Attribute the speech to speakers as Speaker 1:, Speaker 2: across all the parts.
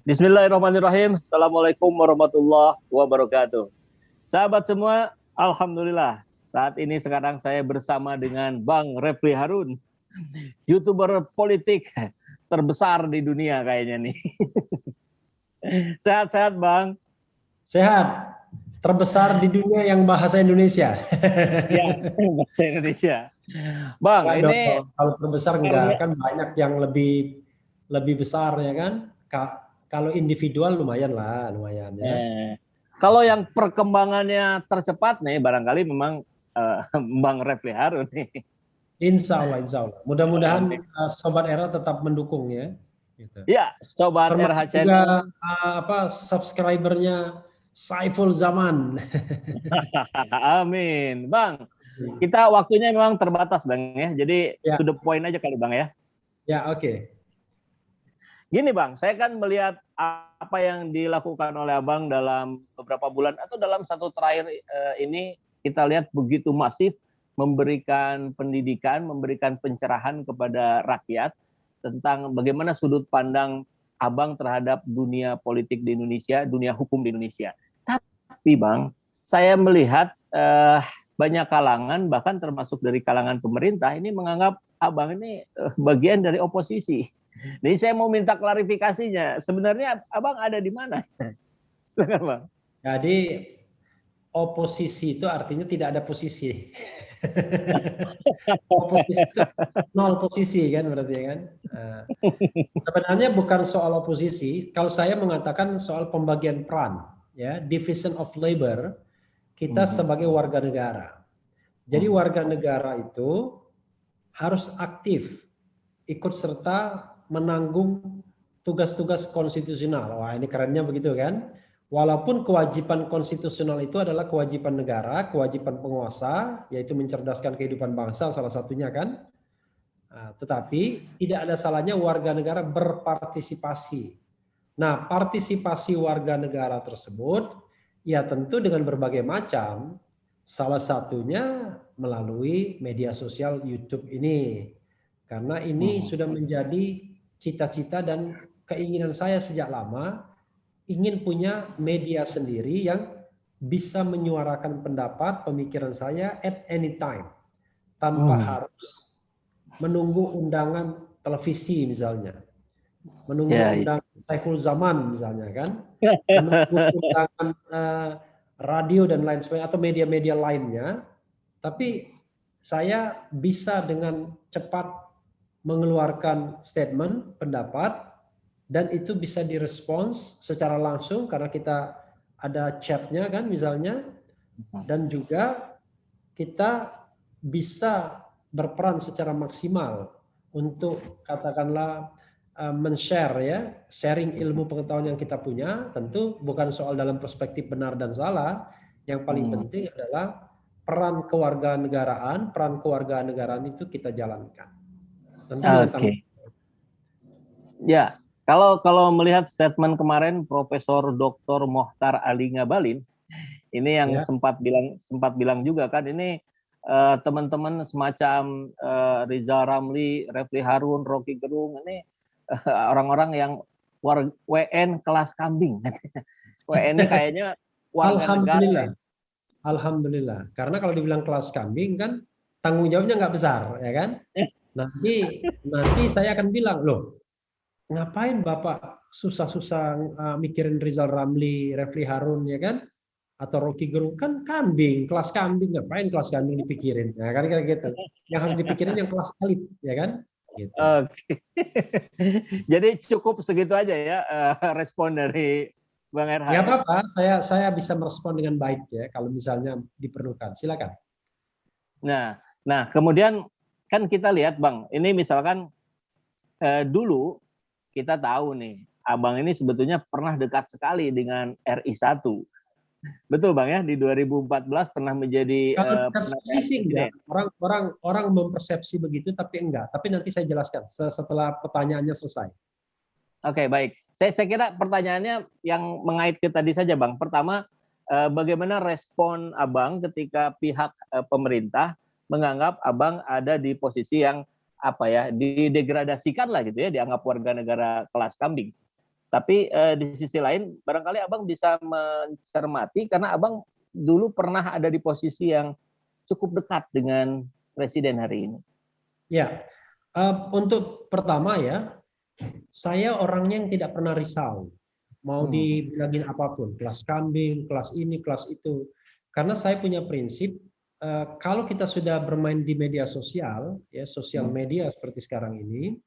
Speaker 1: Bismillahirrahmanirrahim. Assalamualaikum warahmatullahi wabarakatuh. Sahabat semua, Alhamdulillah. Saat ini sekarang saya bersama dengan Bang Refli Harun, YouTuber politik terbesar di dunia kayaknya nih. Sehat-sehat Bang?
Speaker 2: Sehat. Terbesar di dunia yang bahasa Indonesia.
Speaker 1: Ya, bahasa Indonesia. Bang,
Speaker 2: Enggak
Speaker 1: ini
Speaker 2: dong. Kalau terbesar enggak, kan banyak yang lebih besar ya kan. Kalau individual lumayan lah, lumayan ya.
Speaker 1: kalau yang perkembangannya tercepat nih, barangkali memang Bang Refli Harun nih.
Speaker 2: Insya Allah, insya Allah. Mudah-mudahan Sobat Era tetap mendukung ya. Gitu.
Speaker 1: Ya, Sobat RH
Speaker 2: Termasuk
Speaker 1: Channel.
Speaker 2: juga subscribernya Saiful Zaman.
Speaker 1: Amin. Bang, kita waktunya memang terbatas Bang ya. Jadi
Speaker 2: Ya,
Speaker 1: to the point aja kali Bang ya.
Speaker 2: ya oke.
Speaker 1: Gini Bang, saya kan melihat apa yang dilakukan oleh Abang dalam beberapa bulan atau dalam satu terakhir ini, kita lihat begitu masif memberikan pendidikan, memberikan pencerahan kepada rakyat tentang bagaimana sudut pandang Abang terhadap dunia politik di Indonesia, dunia hukum di Indonesia. Tapi Bang, saya melihat banyak kalangan, bahkan termasuk dari kalangan pemerintah, ini menganggap Abang ini bagian dari oposisi. Jadi saya mau minta klarifikasinya. Sebenarnya Abang ada di mana? Silakan Bang.
Speaker 2: Jadi oposisi itu artinya tidak ada posisi. Oposisi itu nol posisi kan berarti kan. Sebenarnya bukan soal oposisi. Kalau saya mengatakan soal pembagian peran, ya, division of labor kita sebagai warga negara. Jadi warga negara itu harus aktif ikut serta menanggung tugas-tugas konstitusional. Wah, ini kerennya begitu kan? Walaupun kewajiban konstitusional itu adalah kewajiban negara, kewajiban penguasa, yaitu mencerdaskan kehidupan bangsa salah satunya kan. Nah, tetapi tidak ada salahnya warga negara berpartisipasi. Nah, partisipasi warga negara tersebut ya tentu dengan berbagai macam. Salah satunya melalui media sosial YouTube ini. Karena ini sudah menjadi cita-cita dan keinginan saya sejak lama, ingin punya media sendiri yang bisa menyuarakan pendapat, pemikiran saya at any time. Tanpa harus menunggu undangan televisi misalnya. Menunggu undangan Saiful Zaman misalnya kan. Menunggu undangan radio dan lain sebagainya atau media-media lainnya. Tapi saya bisa dengan cepat mengeluarkan statement, pendapat, dan itu bisa direspons secara langsung karena kita ada chatnya kan misalnya, dan juga kita bisa berperan secara maksimal untuk katakanlah men-share ya, sharing ilmu pengetahuan yang kita punya. Tentu bukan soal dalam perspektif benar dan salah, yang paling penting adalah peran kewarganegaraan, peran kewarganegaraan itu kita jalankan. Tentu dengan tanggung jawab.
Speaker 1: Ya, kalau melihat statement kemarin Profesor Dr. Mokhtar Ali Ngabalin, ini yang sempat bilang juga kan, ini teman-teman semacam Rizal Ramli, Refli Harun, Rocky Gerung, ini orang-orang yang WN kelas kambing. WN ini kayaknya warga negara.
Speaker 2: Alhamdulillah. Karena kalau dibilang kelas kambing kan tanggung jawabnya nggak besar, ya kan? Nanti saya akan bilang, loh, ngapain Bapak susah-susah mikirin Rizal Ramli, Refli Harun, ya kan? Atau Rocky Gerung, kan kambing, kelas kambing, ngapain kelas kambing dipikirin? Nah, kan kayak gitu. Yang harus dipikirin yang kelas elit, ya kan? Gitu.
Speaker 1: Oke. Jadi cukup segitu aja ya respon dari Bang RH.
Speaker 2: Ya apa-apa, saya bisa merespon dengan baik ya kalau misalnya diperlukan. Silakan.
Speaker 1: Nah, kemudian kan kita lihat Bang, ini misalkan dulu kita tahu nih, Abang ini sebetulnya pernah dekat sekali dengan RI 1. Betul Bang ya, di 2014 pernah menjadi
Speaker 2: persepsi sih enggak. Orang mempersepsi begitu tapi enggak. Tapi nanti saya jelaskan setelah pertanyaannya selesai.
Speaker 1: Oke, baik. Saya kira pertanyaannya yang mengait ke tadi saja Bang. Pertama, bagaimana respon Abang ketika pihak pemerintah menganggap Abang ada di posisi yang didegradasikan lah gitu ya, dianggap warga negara kelas kambing. Tapi di sisi lain, barangkali Abang bisa mencermati karena Abang dulu pernah ada di posisi yang cukup dekat dengan Presiden hari ini.
Speaker 2: Ya, untuk pertama ya, saya orangnya yang tidak pernah risau. Mau dibilangin apapun, kelas kambing, kelas ini, kelas itu. Karena saya punya prinsip, kalau kita sudah bermain di media sosial, ya sosial media seperti sekarang ini,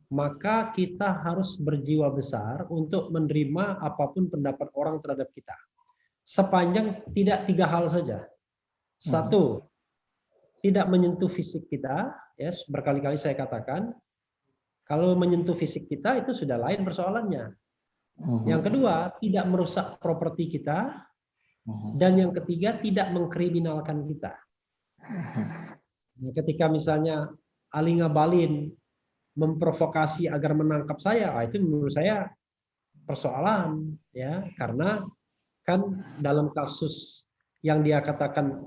Speaker 2: maka kita harus berjiwa besar untuk menerima apapun pendapat orang terhadap kita. Sepanjang tidak 3 hal saja. 1, tidak menyentuh fisik kita, ya berkali-kali saya katakan, kalau menyentuh fisik kita itu sudah lain persoalannya. Yang kedua, tidak merusak properti kita, dan yang ketiga, tidak mengkriminalkan kita. Ketika misalnya Ali Ngabalin memprovokasi agar menangkap saya, itu menurut saya persoalan, ya, karena kan dalam kasus yang dia katakan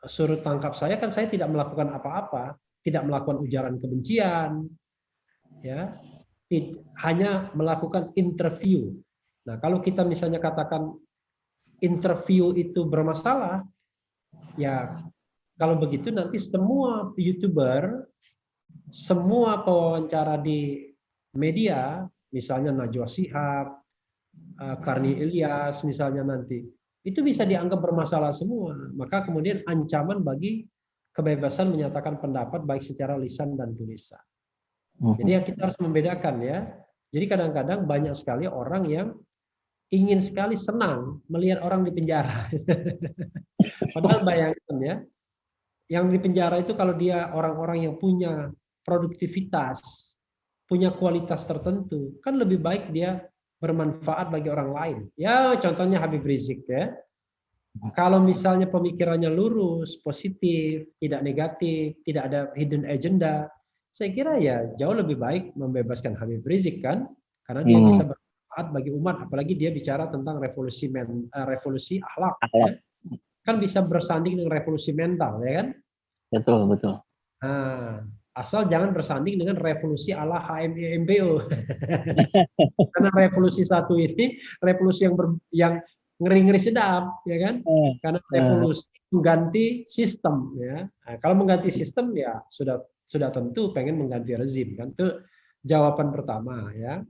Speaker 2: suruh tangkap saya, kan saya tidak melakukan apa-apa, tidak melakukan ujaran kebencian, ya, hanya melakukan interview. Nah, kalau kita misalnya katakan interview itu bermasalah, ya kalau begitu nanti semua YouTuber, semua pewawancara di media, misalnya Najwa Shihab, Karni Ilyas misalnya nanti, itu bisa dianggap bermasalah semua. Maka kemudian ancaman bagi kebebasan menyatakan pendapat baik secara lisan dan tulisan. Jadi ya kita harus membedakan ya. Jadi kadang-kadang banyak sekali orang yang ingin sekali senang melihat orang di penjara. Padahal bayangkan ya, yang di penjara itu kalau dia orang-orang yang punya produktivitas, punya kualitas tertentu, kan lebih baik dia bermanfaat bagi orang lain. Ya contohnya Habib Rizik ya. Kalau misalnya pemikirannya lurus, positif, tidak negatif, tidak ada hidden agenda, saya kira ya jauh lebih baik membebaskan Habib Rizik kan, karena dia bisa bermanfaat bagi umat, apalagi dia bicara tentang revolusi akhlak, ya. Kan bisa bersanding dengan revolusi mental, ya kan?
Speaker 1: Betul, betul.
Speaker 2: Nah, asal jangan bersanding dengan revolusi ala HMI-MPO. Karena revolusi satu ini revolusi yang ngeri-ngeri sedap, ya kan? Karena revolusi mengganti sistem, ya. Nah, kalau mengganti sistem ya sudah tentu pengen mengganti rezim, kan? Itu jawaban pertama, ya.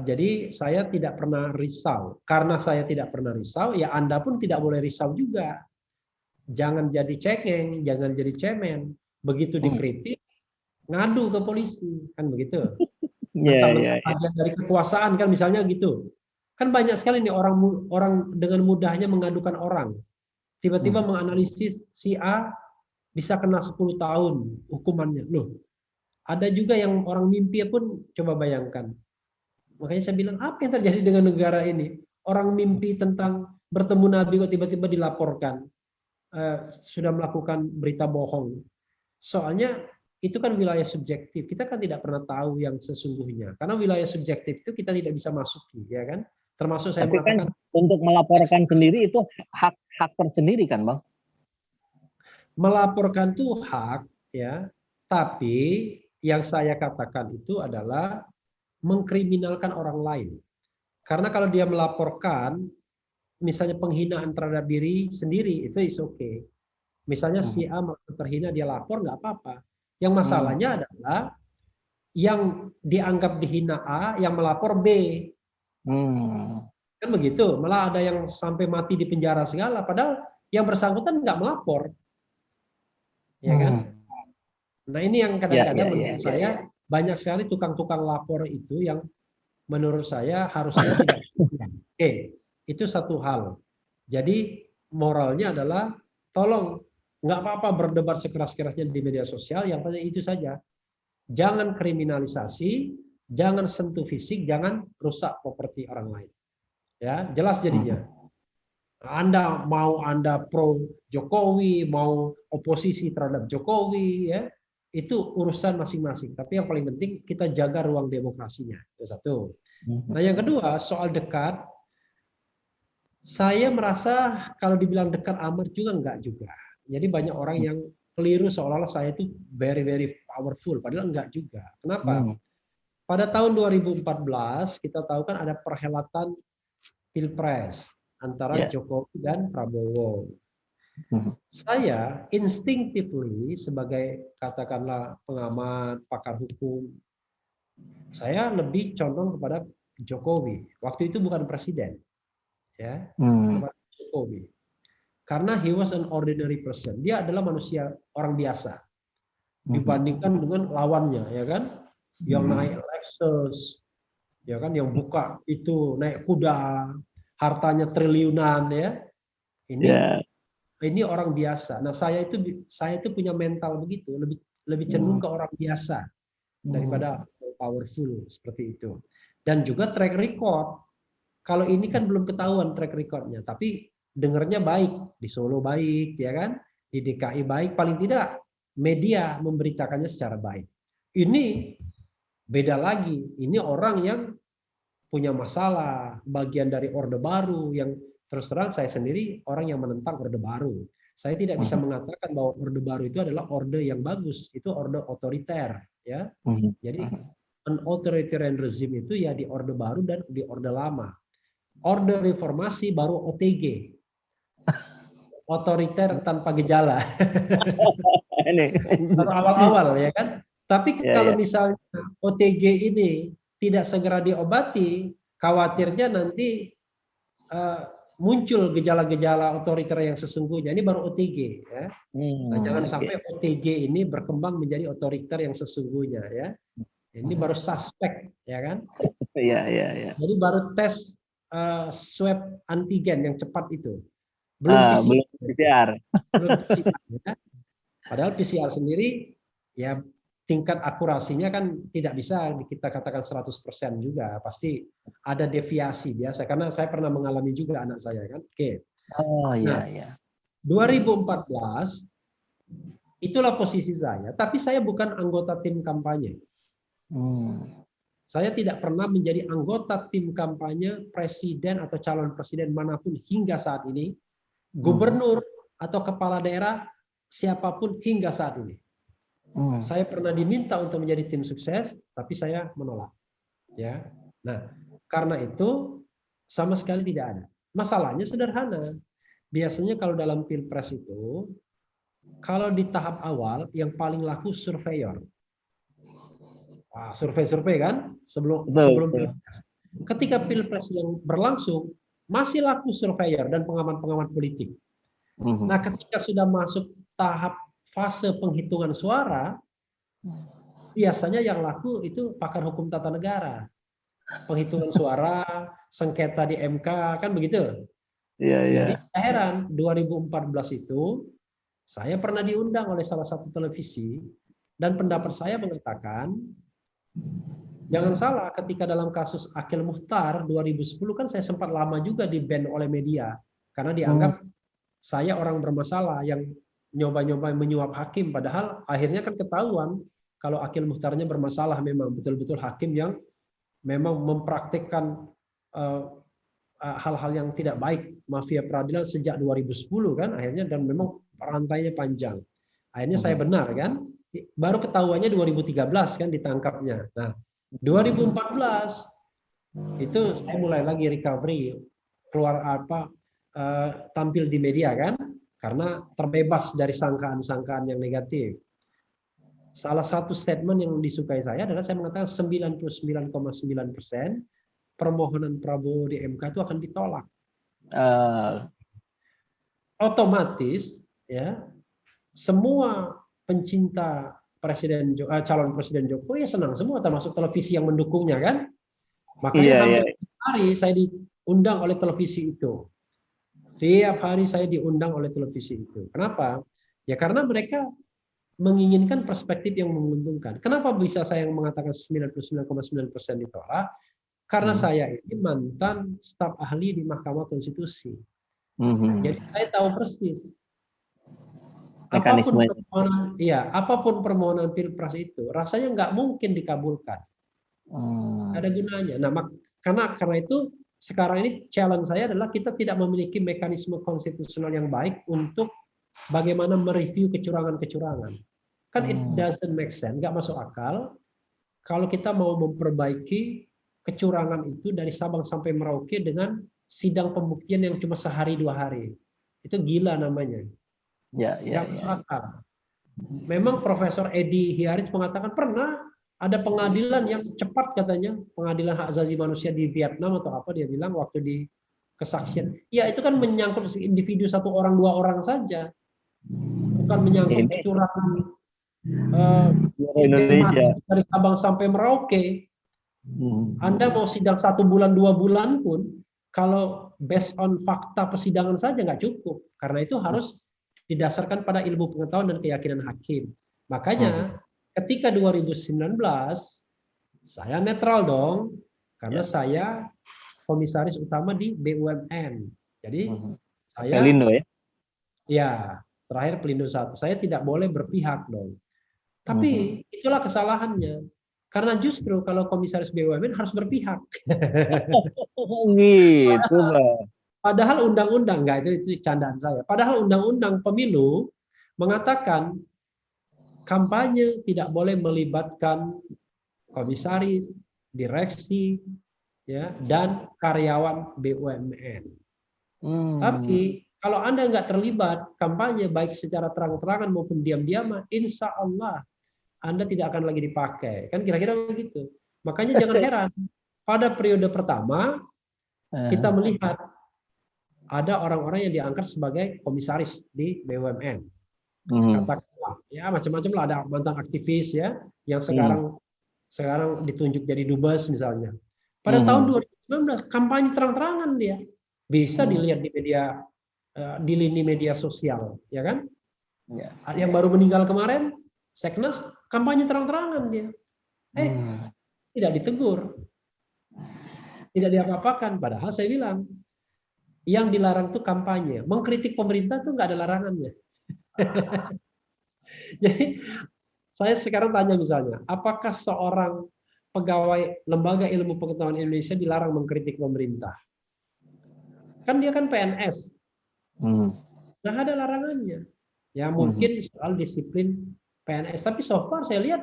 Speaker 2: Jadi saya tidak pernah risau. Karena saya tidak pernah risau, ya Anda pun tidak boleh risau juga. Jangan jadi cengeng, jangan jadi cemen. Begitu dikritik, ngadu ke polisi, kan begitu. Bagian dari kekuasaan kan misalnya gitu. Kan banyak sekali nih orang dengan mudahnya mengadukan orang. Tiba-tiba menganalisis si A bisa kena 10 tahun hukumannya. Loh, ada juga yang orang mimpi pun, coba bayangkan. Makanya saya bilang, apa yang terjadi dengan negara ini? Orang mimpi tentang bertemu Nabi kok tiba-tiba dilaporkan. Sudah melakukan berita bohong. Soalnya itu kan wilayah subjektif. Kita kan tidak pernah tahu yang sesungguhnya. Karena wilayah subjektif itu kita tidak bisa masuki, ya kan? Termasuk saya mengatakan
Speaker 1: kan untuk melaporkan sendiri itu hak tersendiri kan, Bang?
Speaker 2: Melaporkan itu hak, ya. Tapi yang saya katakan itu adalah mengkriminalkan orang lain. Karena kalau dia melaporkan, misalnya penghinaan terhadap diri sendiri, itu is okay. Misalnya si A merasa terhina, dia lapor, nggak apa-apa. Yang masalahnya adalah yang dianggap dihina A, yang melapor B. Kan begitu, malah ada yang sampai mati di penjara segala, padahal yang bersangkutan nggak melapor. Ya kan? Nah ini yang kadang-kadang menurut saya banyak sekali tukang-tukang lapor itu yang menurut saya harusnya tidak. Oke, itu satu hal. Jadi moralnya adalah tolong nggak apa-apa berdebat sekeras-kerasnya di media sosial, yang penting itu saja. Jangan kriminalisasi, jangan sentuh fisik, jangan rusak properti orang lain. Ya, jelas jadinya. Anda pro Jokowi, mau oposisi terhadap Jokowi, ya, itu urusan masing-masing. Tapi yang paling penting kita jaga ruang demokrasinya. Itu satu. Nah, yang kedua soal dekat, saya merasa kalau dibilang dekat amat juga enggak juga. Jadi banyak orang yang keliru seolah-olah saya itu very powerful, padahal enggak juga. Kenapa? pada tahun 2014 kita tahu kan ada perhelatan Pilpres antara Jokowi dan Prabowo. Saya instinctively sebagai katakanlah pengamat, pakar hukum, saya lebih condong kepada Jokowi. Waktu itu bukan presiden, ya, kepada Jokowi. Karena he was an ordinary person. Dia adalah manusia orang biasa dibandingkan dengan lawannya, ya kan? Yang naik Lexus, ya kan? Yang buka itu naik kuda, hartanya triliunan, ya. Ini orang biasa. Nah, saya itu punya mental begitu, lebih cenderung ke orang biasa daripada powerful seperti itu. Dan juga track record. Kalau ini kan belum ketahuan track recordnya, tapi dengarnya baik, di Solo baik, ya kan? Di DKI baik, paling tidak media memberitakannya secara baik. Ini beda lagi. Ini orang yang punya masalah, bagian dari Orde Baru yang terus terang saya sendiri orang yang menentang Orde Baru. Saya tidak bisa mengatakan bahwa Orde Baru itu adalah orde yang bagus, itu orde otoriter, ya. Jadi an authoritarian regime itu ya di Orde Baru dan di Orde Lama. Orde Reformasi baru OTG, otoriter tanpa gejala. Baru awal-awal, ya kan. Tapi kalau misalnya OTG ini tidak segera diobati, khawatirnya nanti muncul gejala-gejala otoriter yang sesungguhnya. Ini baru OTG, ya. Nah, jangan sampai OTG ini berkembang menjadi otoriter yang sesungguhnya, ya. Ini baru suspek, ya kan? Jadi baru tes swab antigen yang cepat itu. Belum PCR. Belum PCR, ya. Padahal PCR sendiri ya tingkat akurasinya kan tidak bisa kita katakan 100% juga, pasti ada deviasi biasa karena saya pernah mengalami juga anak saya kan. Oke. Nah, 2014 itulah posisi saya, tapi saya bukan anggota tim kampanye. Saya tidak pernah menjadi anggota tim kampanye presiden atau calon presiden manapun hingga saat ini, gubernur atau kepala daerah siapapun hingga saat ini. Saya pernah diminta untuk menjadi tim sukses, tapi saya menolak. Ya, nah karena itu sama sekali tidak ada. Masalahnya sederhana. Biasanya kalau dalam pilpres itu, kalau di tahap awal yang paling laku surveyor. Survei kan sebelum pilpres. Ketika pilpres yang berlangsung masih laku surveyor dan pengamat-pengamat politik. Nah, ketika sudah masuk tahap fase penghitungan suara, biasanya yang laku itu pakar hukum tata negara. Penghitungan suara, sengketa di MK, kan begitu? Jadi heran, 2014 itu, saya pernah diundang oleh salah satu televisi, dan pendapat saya mengatakan, jangan salah, ketika dalam kasus Akil Mukhtar 2010 kan saya sempat lama juga di-ban oleh media, karena dianggap saya orang bermasalah yang nyoba-nyoba menyuap hakim, padahal akhirnya kan ketahuan kalau Akil Mukhtarnya bermasalah, memang betul-betul hakim yang memang mempraktikkan hal-hal yang tidak baik, mafia peradilan sejak 2010 kan akhirnya, dan memang rantainya panjang. Akhirnya saya benar kan, baru ketahuannya 2013 kan ditangkapnya. Nah, 2014 itu saya mulai lagi recovery, keluar tampil di media kan, karena terbebas dari sangkaan-sangkaan yang negatif. Salah satu statement yang disukai saya adalah saya mengatakan 99,9% permohonan Prabowo di MK itu akan ditolak. Otomatis ya semua pencinta calon presiden Jokowi ya senang semua, termasuk televisi yang mendukungnya kan. Makanya hampir hari saya diundang oleh televisi itu. Tiap hari saya diundang oleh televisi itu. Kenapa? Ya karena mereka menginginkan perspektif yang menguntungkan. Kenapa bisa saya mengatakan 99,9% ditolak? Karena saya ini mantan staf ahli di Mahkamah Konstitusi. Jadi saya tahu persis. Apapun permohonan pilpres itu, rasanya nggak mungkin dikabulkan. Ada gunanya. Nah, karena itu sekarang ini challenge saya adalah kita tidak memiliki mekanisme konstitusional yang baik untuk bagaimana mereview kecurangan-kecurangan. Kan it doesn't make sense, nggak masuk akal kalau kita mau memperbaiki kecurangan itu dari Sabang sampai Merauke dengan sidang pembuktian yang cuma sehari 2 hari. Itu gila namanya. Nggak masuk akal. Memang Profesor Edi Hiaris mengatakan pernah ada pengadilan yang cepat katanya, pengadilan hak asasi manusia di Vietnam atau apa, dia bilang waktu di kesaksian. Ya itu kan menyangkut individu 1 orang 2 orang saja. Bukan menyangkut kecurangan
Speaker 1: Indonesia
Speaker 2: dari Sabang sampai Merauke. Anda mau sidang 1 bulan 2 bulan pun, kalau based on fakta persidangan saja nggak cukup, karena itu harus didasarkan pada ilmu pengetahuan dan keyakinan hakim. Makanya ketika 2019 saya netral dong, karena saya komisaris utama di BUMN. Jadi saya
Speaker 1: Pelindo ya.
Speaker 2: Ya, terakhir Pelindo 1. Saya tidak boleh berpihak dong. Tapi itulah kesalahannya. Karena justru kalau komisaris BUMN harus berpihak.
Speaker 1: Gitu, Bang.
Speaker 2: Padahal undang-undang, enggak, itu candaan saya. Padahal undang-undang pemilu mengatakan kampanye tidak boleh melibatkan komisaris, direksi, ya, dan karyawan BUMN. Tapi kalau Anda nggak terlibat kampanye baik secara terang-terangan maupun diam-diam, insya Allah Anda tidak akan lagi dipakai. Kan kira-kira begitu. Makanya jangan heran. Pada periode pertama, kita melihat ada orang-orang yang diangkat sebagai komisaris di BUMN. Katakanlah, ya macam-macam lah, ada mantan aktivis ya, yang sekarang ditunjuk jadi dubes misalnya. Pada tahun 2019 kampanye terang-terangan dia. Bisa dilihat di media, di lini media sosial, ya kan? Yang baru meninggal kemarin, Seknas, kampanye terang-terangan dia. Tidak ditegur, tidak diapa-apakan. Padahal saya bilang, yang dilarang itu kampanye. Mengkritik pemerintah itu nggak ada larangannya. Jadi saya sekarang tanya misalnya, apakah seorang pegawai Lembaga Ilmu Pengetahuan Indonesia dilarang mengkritik pemerintah? Kan dia kan PNS. Nggak ada larangannya. Ya mungkin soal disiplin PNS. Tapi so far saya lihat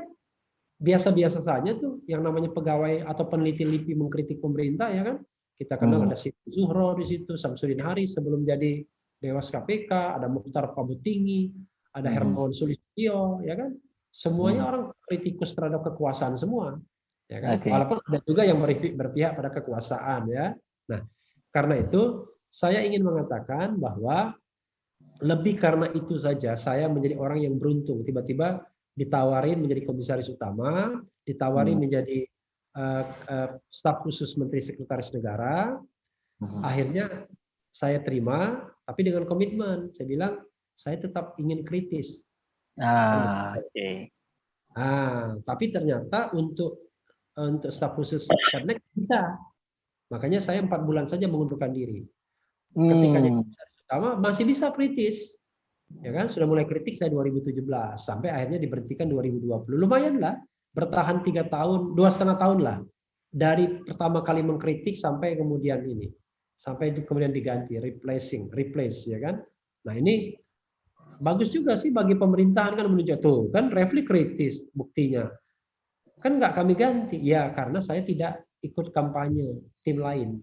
Speaker 2: biasa-biasa saja tuh yang namanya pegawai atau peneliti LIPI mengkritik pemerintah, ya kan? Kita kenal ada Siti Zuhro di situ, Samsudin Haris sebelum jadi Dewas KPK, ada Mukhtar Pabutinggi, ada Hermawan Sulistyo, ya kan? Semuanya orang kritikus terhadap kekuasaan semua, ya kan? Walaupun ada juga yang berpihak pada kekuasaan, ya. Nah, karena itu saya ingin mengatakan bahwa lebih karena itu saja saya menjadi orang yang beruntung, tiba-tiba ditawarin menjadi komisaris utama, ditawarin menjadi staf khusus Menteri Sekretaris Negara. Akhirnya saya terima, tapi dengan komitmen. Saya bilang, saya tetap ingin kritis. Tapi ternyata untuk staf khusus Setnek bisa. Makanya saya 4 bulan saja mengundurkan diri. Ketika jadi komisaris utama masih bisa kritis. Ya kan, sudah mulai kritik saya 2017 sampai akhirnya diberhentikan 2020. Lumayan lah, bertahan 3 tahun, 2,5 tahun lah. Dari pertama kali mengkritik sampai kemudian ini. Sampai kemudian diganti, replace, ya kan. Nah ini bagus juga sih bagi pemerintahan kan menunjuk tuh kan Refli kritis buktinya. Kan nggak kami ganti. Ya karena saya tidak ikut kampanye tim lain.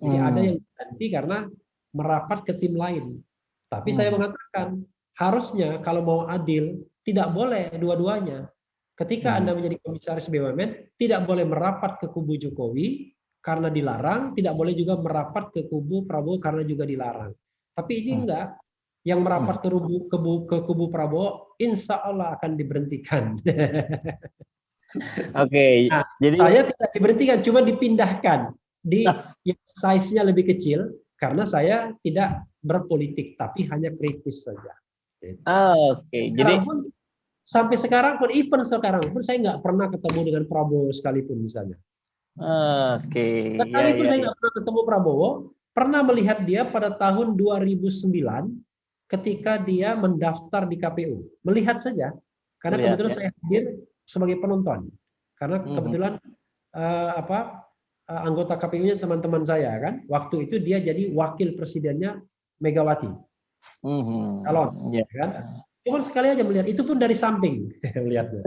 Speaker 2: Jadi ada yang ganti karena merapat ke tim lain. Tapi saya mengatakan harusnya kalau mau adil tidak boleh dua-duanya. Ketika Anda menjadi komisaris BUMN tidak boleh merapat ke kubu Jokowi karena dilarang, tidak boleh juga merapat ke kubu Prabowo karena juga dilarang. Tapi ini enggak. Yang merapat ke kubu Prabowo insya Allah akan diberhentikan. Nah, jadi saya tidak diberhentikan, cuma dipindahkan di size-nya lebih kecil karena saya tidak berpolitik tapi hanya kritis saja.
Speaker 1: Jadi
Speaker 2: sampai sekarang pun, even sekarang pun saya nggak pernah ketemu dengan Prabowo sekalipun misalnya. Sekalipun saya nggak pernah ketemu Prabowo, pernah melihat dia pada tahun 2009 ketika dia mendaftar di KPU. Melihat saja, karena kebetulan saya hadir sebagai penonton. Karena kebetulan anggota KPU-nya teman-teman saya kan. Waktu itu dia jadi wakil presidennya Megawati. Calon, kan? Cuma sekali aja melihat, itu pun dari samping melihatnya.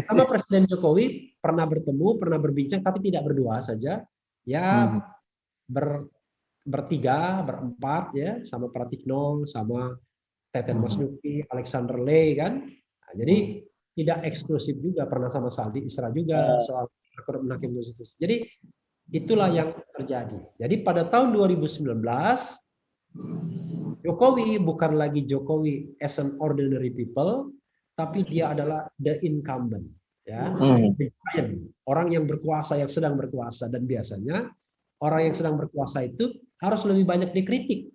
Speaker 2: Sama Presiden Jokowi pernah bertemu, pernah berbincang, tapi tidak berdua saja. Ya bertiga, berempat ya, sama Pratikno, sama Teten Mas Duki, Alexander Lay kan. Nah, jadi tidak eksklusif juga, pernah sama Saldi Isra juga soal hakim konstitusi. Jadi itulah yang terjadi. Jadi pada tahun 2019 Jokowi bukan lagi Jokowi as an ordinary people, tapi dia adalah the incumbent, ya, orang yang berkuasa, yang sedang berkuasa, dan biasanya orang yang sedang berkuasa itu harus lebih banyak dikritik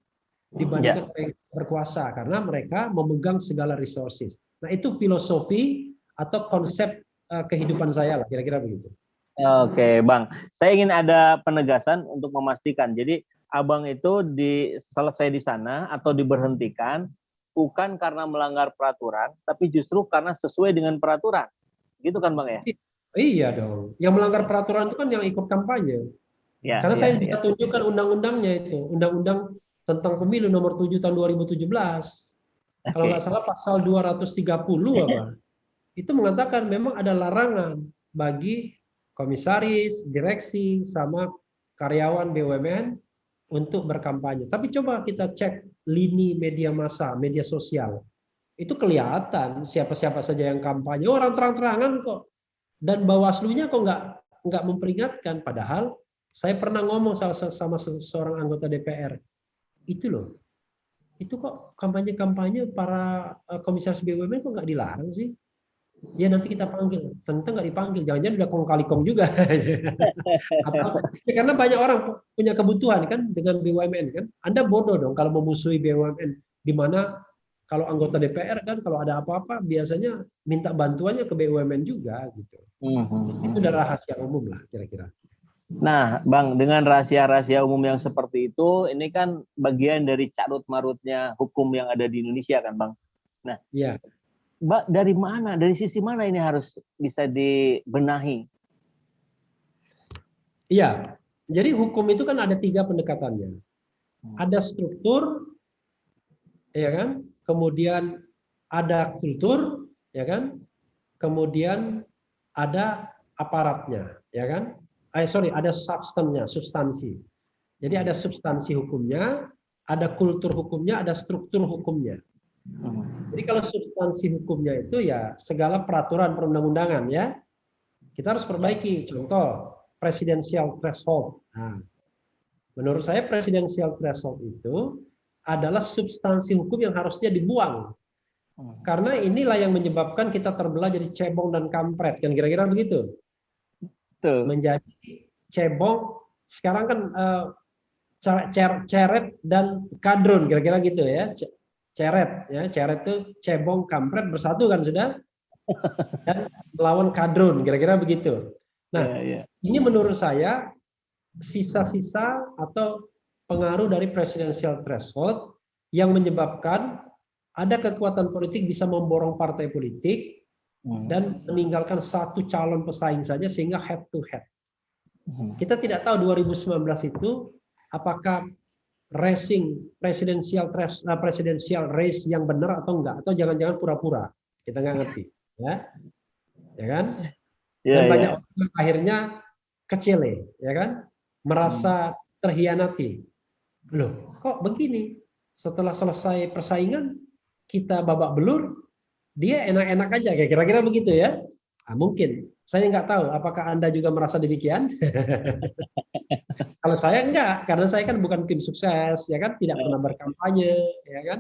Speaker 2: dibandingkan orang yang berkuasa karena mereka memegang segala resources. Nah, itu filosofi atau konsep kehidupan saya lah, kira-kira begitu.
Speaker 1: Oke, Bang. Saya ingin ada penegasan untuk memastikan. Jadi, Abang itu selesai di sana atau diberhentikan bukan karena melanggar peraturan, tapi justru karena sesuai dengan peraturan. Gitu kan, Bang ya?
Speaker 2: Iya dong. Yang melanggar peraturan itu kan yang ikut kampanye. Ya, karena saya bisa tunjukkan undang-undangnya itu. Undang-undang tentang pemilu nomor 7 tahun 2017. Kalau nggak salah pasal 230 apa. Itu mengatakan memang ada larangan bagi komisaris, direksi, sama karyawan BUMN untuk berkampanye. Tapi coba kita cek lini media massa, media sosial. Itu kelihatan siapa-siapa saja yang kampanye. Orang terang-terangan kok. Dan Bawaslu-nya kok nggak memperingatkan. Padahal saya pernah ngomong sama seorang anggota DPR. Itu loh. Itu kok kampanye-kampanye para komisaris BUMN kok nggak dilarang sih? Ya nanti kita panggil, ternyata nggak dipanggil, jangan-jangan udah kong kali kong juga. Atau, ya, karena banyak orang punya kebutuhan kan dengan BUMN kan. Anda bodoh dong kalau memusuhi BUMN, di mana kalau anggota DPR kan kalau ada apa-apa biasanya minta bantuannya ke BUMN juga gitu. Itu udah rahasia umum lah kira-kira.
Speaker 1: Nah, Bang, dengan rahasia-rahasia umum yang seperti itu, ini kan bagian dari carut-marutnya hukum yang ada di Indonesia kan, Bang. Nah,
Speaker 2: ya.
Speaker 1: Dari mana, dari sisi mana ini harus bisa dibenahi?
Speaker 2: Iya, jadi hukum itu kan ada 3 pendekatannya. Ada struktur, ya kan? Kemudian ada kultur, ya kan? Kemudian ada aparatnya, ya kan? Ada substansi. Jadi ada substansi hukumnya, ada kultur hukumnya, ada struktur hukumnya. Jadi kalau substansi hukumnya itu ya segala peraturan perundang-undangan ya, kita harus perbaiki. Contoh, presidensial threshold. Nah, menurut saya presidensial threshold itu adalah substansi hukum yang harusnya dibuang. Karena inilah yang menyebabkan kita terbelah jadi cebong dan kampret, kan kira-kira begitu. Menjadi cebong, sekarang kan ceret dan kadrun, kira-kira gitu ya. Ceret itu cebong kampret bersatu kan sudah, dan melawan kadrun, kira-kira begitu. Nah, ini menurut saya sisa-sisa atau pengaruh dari presidensial threshold yang menyebabkan ada kekuatan politik bisa memborong partai politik dan meninggalkan satu calon pesaing saja sehingga head to head. Kita tidak tahu 2019 itu apakah presidensial race yang benar atau enggak, atau jangan-jangan pura-pura, kita nggak ngerti, ya kan? Dan banyak orang akhirnya kecele, ya kan, merasa terhianati. Loh, kok begini? Setelah selesai persaingan kita babak belur, dia enak-enak aja, kayak kira-kira begitu ya? Nah, mungkin saya nggak tahu, apakah Anda juga merasa demikian? Kalau saya enggak, karena saya kan bukan tim sukses, ya kan, tidak pernah berkampanye, ya kan.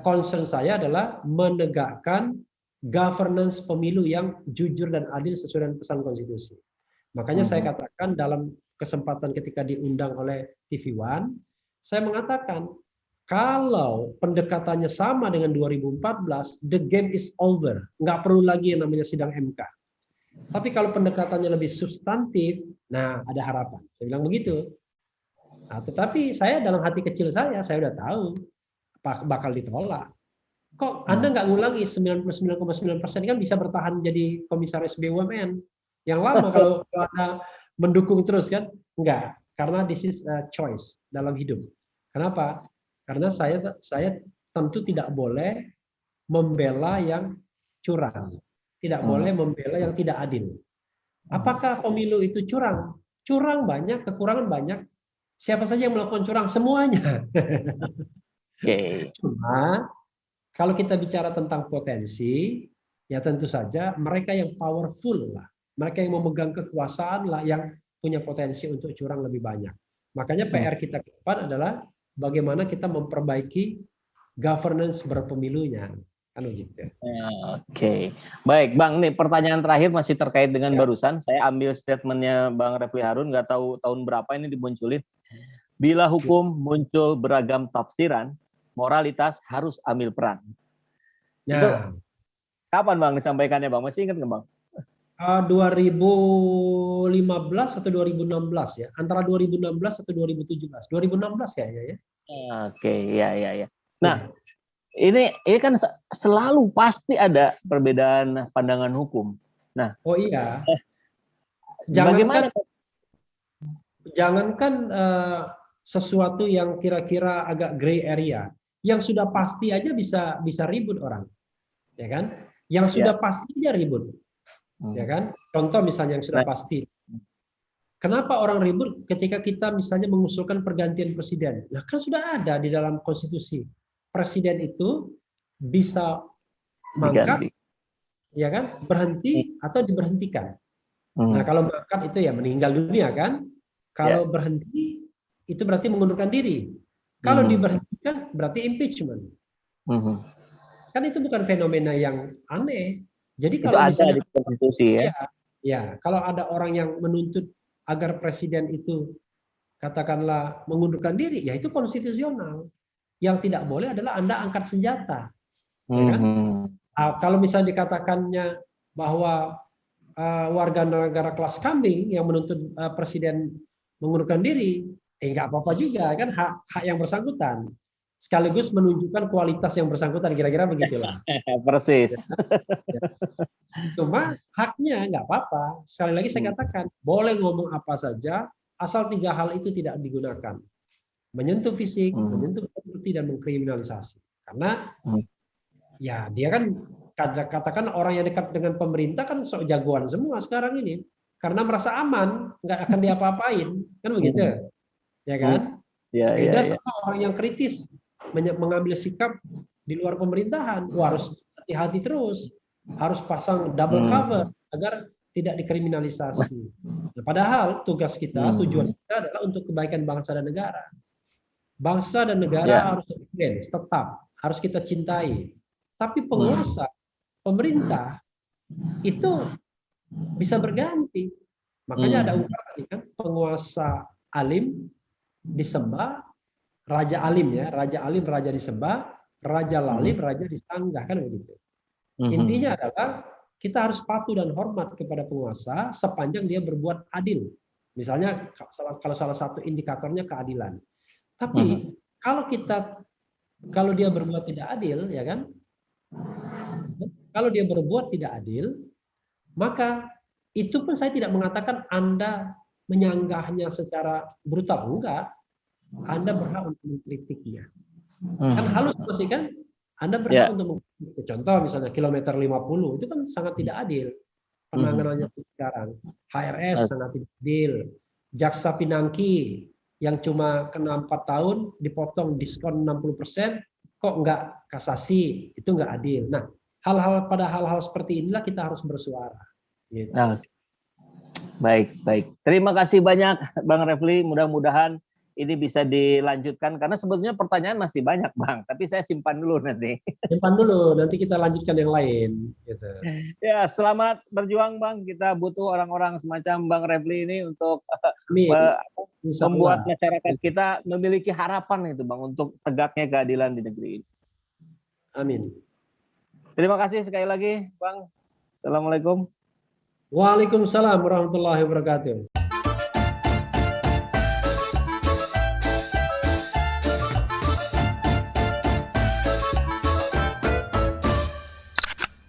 Speaker 2: Concern saya adalah menegakkan governance pemilu yang jujur dan adil sesuai dengan pesan konstitusi. Makanya saya katakan dalam kesempatan ketika diundang oleh TV One, saya mengatakan kalau pendekatannya sama dengan 2014, the game is over, nggak perlu lagi yang namanya sidang MK. Tapi kalau pendekatannya lebih substantif, nah ada harapan. Saya bilang begitu. Nah, tetapi saya dalam hati kecil saya udah tahu bakal ditolak. Kok Anda nggak ngulangi 99,9% kan bisa bertahan jadi komisaris BUMN yang lama kalau Anda mendukung terus kan? Enggak, karena this is a choice dalam hidup. Kenapa? Karena saya tentu tidak boleh membela yang curang, tidak boleh membela yang tidak adil. Apakah pemilu itu curang? Curang banyak, kekurangan banyak. Siapa saja yang melakukan curang? Semuanya.
Speaker 1: Oke.
Speaker 2: Cuma kalau kita bicara tentang potensi, ya tentu saja mereka yang powerful lah, mereka yang memegang kekuasaan lah yang punya potensi untuk curang lebih banyak. Makanya PR kita ke depan adalah bagaimana kita memperbaiki governance berpemilunya. Kan begitu.
Speaker 1: Oke, baik Bang. Nih pertanyaan terakhir masih terkait dengan
Speaker 2: Ya.
Speaker 1: barusan. Saya ambil statementnya Bang Refli Harun, nggak tahu tahun berapa ini dimunculin. Bila hukum muncul beragam tafsiran, moralitas harus ambil peran.
Speaker 2: Ya.
Speaker 1: Itu kapan Bang disampaikannya Bang? Masih ingat nggak Bang?
Speaker 2: 2015 atau 2016 ya, antara 2016 atau 2017, 2016 kayaknya ya.
Speaker 1: Oke, ya. Nah, ini kan selalu pasti ada perbedaan pandangan hukum. Nah,
Speaker 2: oh iya,
Speaker 1: bagaimana?
Speaker 2: Jangankan sesuatu yang kira-kira agak gray area, yang sudah pasti aja bisa ribut orang, ya kan? Yang sudah pasti aja ribut, ya kan? Contoh misalnya yang sudah pasti. Kenapa orang ribut ketika kita misalnya mengusulkan pergantian presiden? Nah kan sudah ada di dalam konstitusi. Presiden itu bisa mangkat, ya kan, berhenti atau diberhentikan. Nah kalau mangkat itu ya meninggal dunia kan. Kalau berhenti itu berarti mengundurkan diri. Kalau diberhentikan berarti impeachment. Kan itu bukan fenomena yang aneh. Jadi kalau
Speaker 1: itu
Speaker 2: misalnya
Speaker 1: ada di konstitusi ya.
Speaker 2: Ya, kalau ada orang yang menuntut agar presiden itu katakanlah mengundurkan diri, ya itu konstitusional. Yang tidak boleh adalah Anda angkat senjata. Ya kan? Kalau misalnya dikatakannya bahwa warga negara kelas kambing yang menuntut presiden mengundurkan diri, nggak apa-apa juga kan, hak yang bersangkutan. Sekaligus menunjukkan kualitas yang bersangkutan, kira-kira begitulah.
Speaker 1: Persis.
Speaker 2: Cuma haknya nggak apa-apa. Sekali lagi saya katakan, boleh ngomong apa saja, asal 3 hal itu tidak digunakan. Menyentuh fisik, menyentuh properti, dan mengkriminalisasi. Karena ya dia kan, katakan orang yang dekat dengan pemerintah kan sok jagoan semua sekarang ini. Karena merasa aman, nggak akan diapa-apain. Kan begitu. Ya kan? Beda sama orang yang kritis, mengambil sikap di luar pemerintahan. Harus hati-hati terus. Harus pasang double cover agar tidak dikriminalisasi. Nah, padahal tugas kita, tujuan kita adalah untuk kebaikan bangsa dan negara. Bangsa dan negara harus tetap, harus kita cintai. Tapi penguasa, pemerintah itu bisa berganti. Makanya ada ungkapan kan, penguasa alim disembah, raja alim ya, raja alim raja disembah, raja lalim raja disanggah, kan begitu. Intinya adalah kita harus patuh dan hormat kepada penguasa sepanjang dia berbuat adil. Misalnya kalau salah satu indikatornya keadilan. Tapi kalau dia berbuat tidak adil, ya kan? Kalau dia berbuat tidak adil, maka itu pun saya tidak mengatakan Anda menyanggahnya secara brutal, enggak. Anda berhak untuk mengkritiknya. Kan halus masih kan? Anda berhak untuk mengkritik. Contoh misalnya kilometer 50 itu kan sangat tidak adil penanganannya sekarang. HRS sangat tidak adil. Jaksa Pinangki yang cuma kena 4 tahun dipotong diskon 60%, kok enggak kasasi, itu enggak adil. Nah, pada hal-hal seperti inilah kita harus bersuara. Gitu.
Speaker 1: Baik. Terima kasih banyak Bang Refli. Mudah-mudahan ini bisa dilanjutkan karena sebetulnya pertanyaan masih banyak Bang, tapi saya simpan dulu nanti.
Speaker 2: Simpan dulu, nanti kita lanjutkan yang lain. Gitu.
Speaker 1: Ya, selamat berjuang Bang. Kita butuh orang-orang semacam Bang Refli ini untuk membuat masyarakat kita memiliki harapan itu Bang untuk tegaknya keadilan di negeri ini.
Speaker 2: Amin.
Speaker 1: Terima kasih sekali lagi Bang. Assalamualaikum.
Speaker 2: Waalaikumsalam warahmatullahi wabarakatuh.